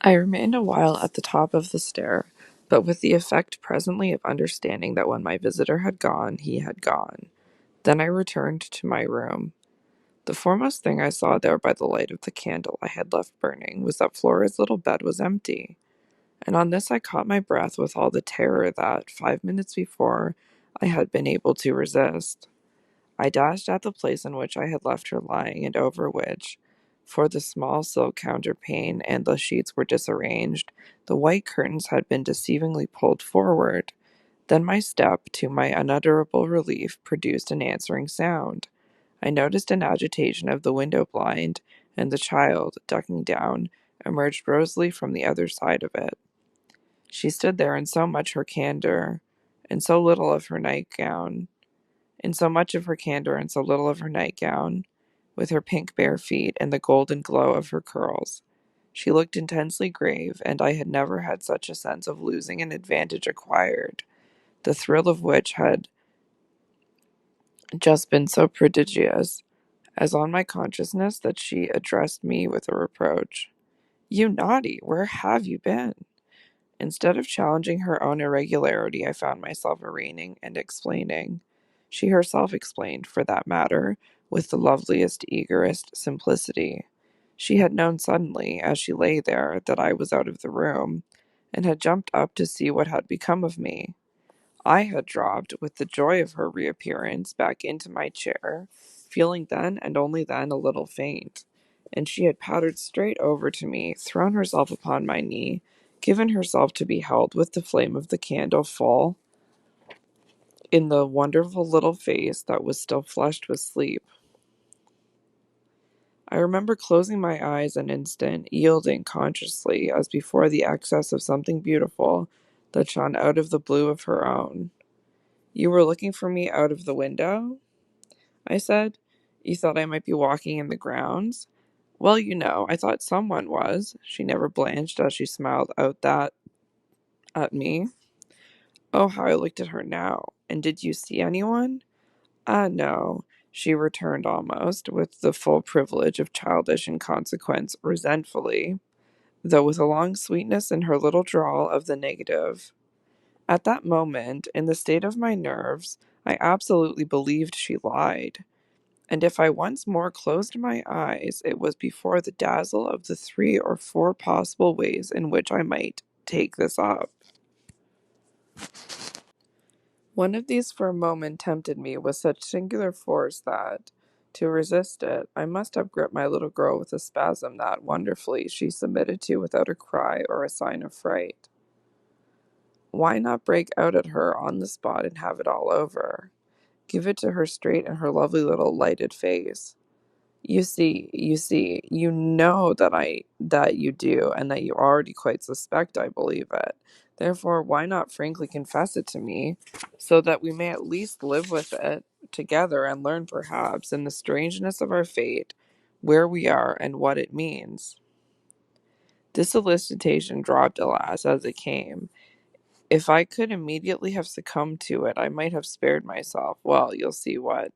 I remained a while at the top of the stair, but with the effect presently of understanding that when my visitor had gone, he had gone. Then I returned to my room. The foremost thing I saw there by the light of the candle I had left burning was that Flora's little bed was empty, and on this I caught my breath with all the terror that, 5 minutes before, I had been able to resist. I dashed at the place in which I had left her lying, and over which, for the small silk counterpane and the sheets were disarranged, the white curtains had been deceivingly pulled forward. Then my step, to my unutterable relief, produced an answering sound. I noticed an agitation of the window blind, and the child, ducking down, emerged rosily from the other side of it. She stood there in so much her candor, and so little of her nightgown, in so much of her candor and so little of her nightgown, with her pink bare feet and the golden glow of her curls. She looked intensely grave, and I had never had such a sense of losing an advantage acquired, the thrill of which had just been so prodigious, as on my consciousness that she addressed me with a reproach. "You naughty, where have you been?" Instead of challenging her own irregularity, I found myself arraigning and explaining. She herself explained, for that matter, with the loveliest, eagerest simplicity. She had known suddenly, as she lay there, that I was out of the room, and had jumped up to see what had become of me. I had dropped, with the joy of her reappearance, back into my chair, feeling then and only then a little faint, and she had pattered straight over to me, thrown herself upon my knee, given herself to be held with the flame of the candle full in the wonderful little face that was still flushed with sleep. I remember closing my eyes an instant, yielding consciously, as before the excess of something beautiful that shone out of the blue of her own. "You were looking for me out of the window?" I said. "You thought I might be walking in the grounds?" "Well, I thought someone was." She never blanched as she smiled out that at me. Oh, how I looked at her now. "And did you see anyone?" "Ah, no," she returned almost, with the full privilege of childish inconsequence, resentfully, though with a long sweetness in her little drawl of the negative. At that moment, in the state of my nerves, I absolutely believed she lied. And if I once more closed my eyes, it was before the dazzle of the 3 or 4 possible ways in which I might take this up. One of these for a moment tempted me with such singular force that, to resist it, I must have gripped my little girl with a spasm that, wonderfully, she submitted to without a cry or a sign of fright. Why not break out at her on the spot and have it all over? Give it to her straight in her lovely little lighted face. You know that you do, and that you already quite suspect I believe it. Therefore, why not frankly confess it to me, so that we may at least live with it together and learn perhaps, in the strangeness of our fate, where we are and what it means? This solicitation dropped, alas, as it came. If I could immediately have succumbed to it, I might have spared myself, well, you'll see what.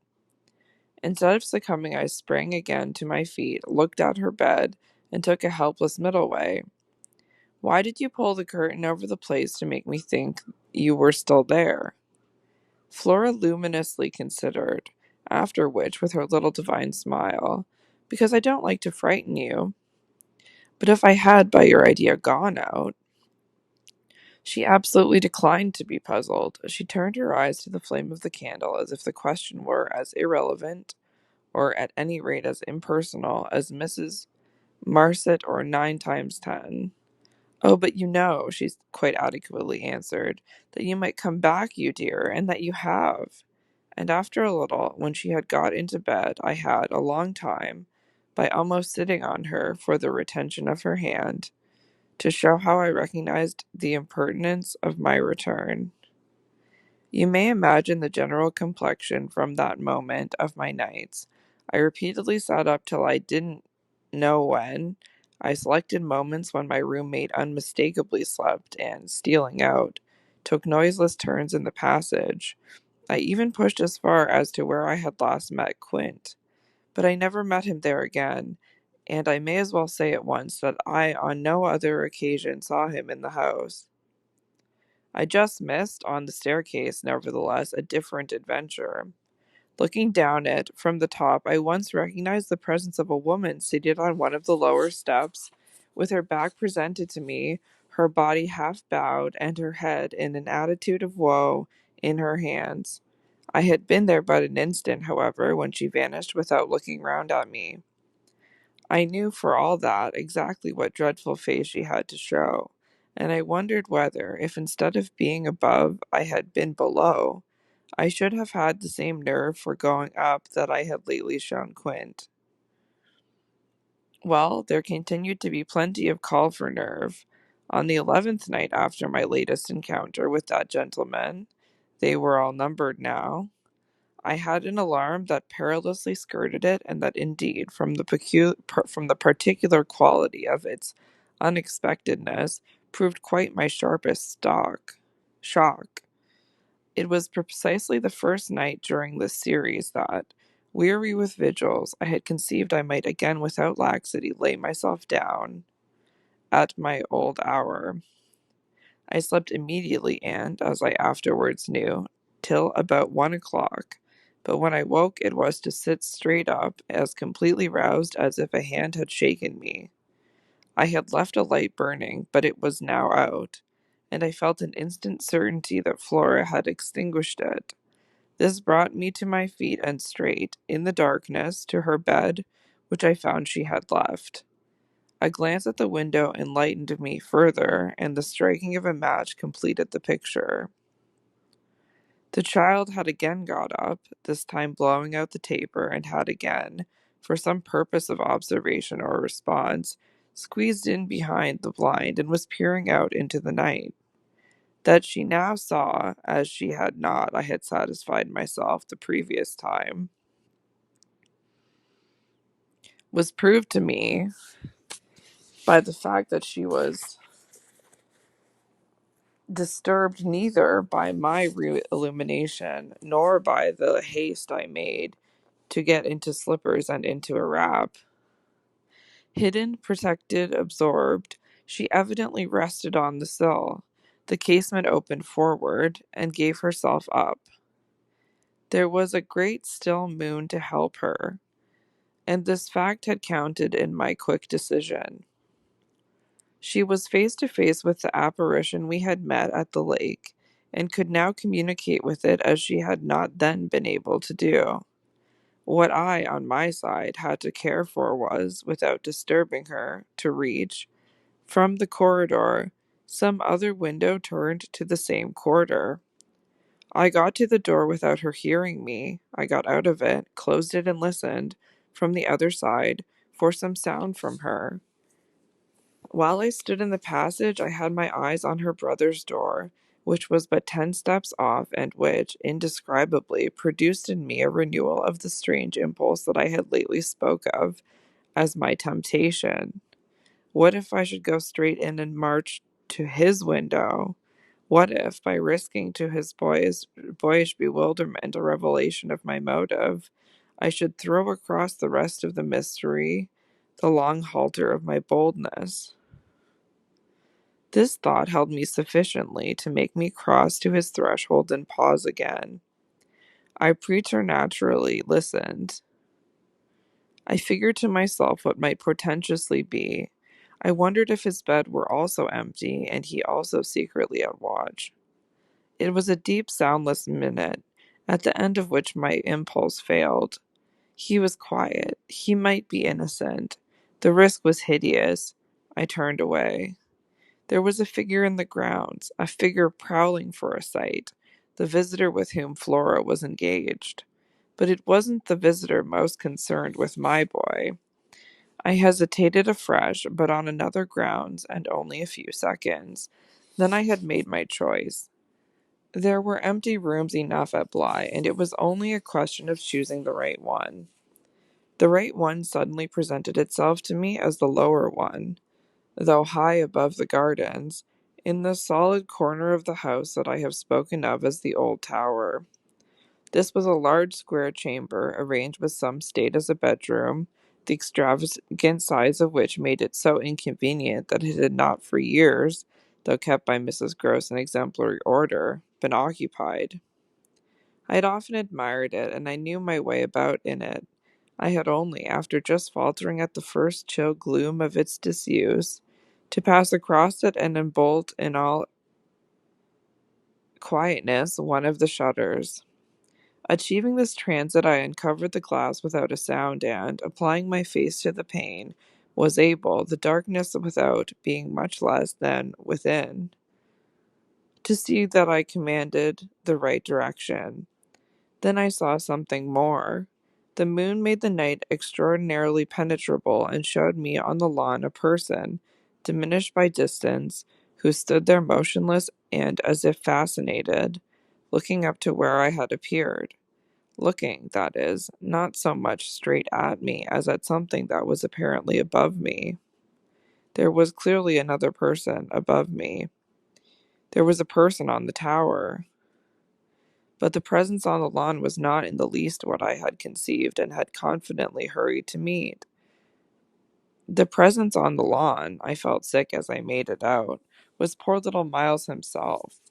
Instead of succumbing, I sprang again to my feet, looked at her bed, and took a helpless middle way. "Why did you pull the curtain over the place to make me think you were still there?" Flora luminously considered, after which, with her little divine smile, "Because I don't like to frighten you." "But if I had, by your idea, gone out—" She absolutely declined to be puzzled. She turned her eyes to the flame of the candle as if the question were as irrelevant, or at any rate as impersonal, as Mrs. Marset or 9 times 10. "Oh, but she quite adequately answered, "that you might come back, you dear, and that you have." And after a little, when she had got into bed, I had, a long time, by almost sitting on her for the retention of her hand, to show how I recognized the impertinence of my return. You may imagine the general complexion from that moment of my nights. I repeatedly sat up till I didn't know when. I selected moments when my roommate unmistakably slept and, stealing out, took noiseless turns in the passage. I even pushed as far as to where I had last met Quint. But I never met him there again, and I may as well say at once that I on no other occasion saw him in the house. I just missed, on the staircase, nevertheless, a different adventure. Looking down it from the top, I once recognized the presence of a woman seated on one of the lower steps, with her back presented to me, her body half bowed, and her head, in an attitude of woe, in her hands. I had been there but an instant, however, when she vanished without looking round at me. I knew for all that exactly what dreadful face she had to show, and I wondered whether, if instead of being above I had been below, I should have had the same nerve for going up that I had lately shown Quint. Well, there continued to be plenty of call for nerve. On the 11th night after my latest encounter with that gentleman, they were all numbered now, I had an alarm that perilously skirted it, and that indeed, from the particular quality of its unexpectedness, proved quite my sharpest shock. It was precisely the first night during this series that, weary with vigils, I had conceived I might again without laxity lay myself down at my old hour. I slept immediately and, as I afterwards knew, till about 1 o'clock, but when I woke it was to sit straight up, as completely roused as if a hand had shaken me. I had left a light burning, but it was now out, and I felt an instant certainty that Flora had extinguished it. This brought me to my feet and straight, in the darkness, to her bed, which I found she had left. A glance at the window enlightened me further, and the striking of a match completed the picture. The child had again got up, this time blowing out the taper, and had again, for some purpose of observation or response, squeezed in behind the blind and was peering out into the night. That she now saw, as she had not, I had satisfied myself the previous time, was proved to me by the fact that she was disturbed neither by my illumination nor by the haste I made to get into slippers and into a wrap. Hidden, protected, absorbed, she evidently rested on the sill. The casement opened forward, and gave herself up. There was a great still moon to help her, and this fact had counted in my quick decision. She was face to face with the apparition we had met at the lake, and could now communicate with it as she had not then been able to do. What I, on my side, had to care for was, without disturbing her, to reach, from the corridor, some other window turned to the same quarter. I got to the door without her hearing me. I got out of it, closed it, and listened, from the other side, for some sound from her. While I stood in the passage, I had my eyes on her brother's door, which was but 10 steps off, and which, indescribably, produced in me a renewal of the strange impulse that I had lately spoke of as my temptation. What if I should go straight in and march to his window? What if, by risking to his boyish bewilderment a revelation of my motive, I should throw across the rest of the mystery the long halter of my boldness? This thought held me sufficiently to make me cross to his threshold and pause again. I preternaturally listened. I figured to myself what might portentously be. I wondered if his bed were also empty, and he also secretly at watch. It was a deep, soundless minute, at the end of which my impulse failed. He was quiet. He might be innocent. The risk was hideous. I turned away. There was a figure in the grounds, a figure prowling for a sight, the visitor with whom Flora was engaged. But it wasn't the visitor most concerned with my boy. I hesitated afresh, but on another grounds, and only a few seconds. Then I had made my choice. There were empty rooms enough at Bly, and it was only a question of choosing the right one. The right one suddenly presented itself to me as the lower one, though high above the gardens, in the solid corner of the house that I have spoken of as the old tower. This was a large square chamber, arranged with some state as a bedroom, the extravagant size of which made it so inconvenient that it had not for years, though kept by Mrs. Gross in exemplary order, been occupied. I had often admired it, and I knew my way about in it. I had only, after just faltering at the first chill gloom of its disuse, to pass across it and unbolt in all quietness one of the shutters. Achieving this transit, I uncovered the glass without a sound and, applying my face to the pane, was able, the darkness without being much less than within, to see that I commanded the right direction. Then I saw something more. The moon made the night extraordinarily penetrable and showed me on the lawn a person, diminished by distance, who stood there motionless and as if fascinated, looking up to where I had appeared. Looking, that is, not so much straight at me as at something that was apparently above me. There was clearly another person above me. There was a person on the tower. But the presence on the lawn was not in the least what I had conceived and had confidently hurried to meet. The presence on the lawn, I felt sick as I made it out, was poor little Miles himself.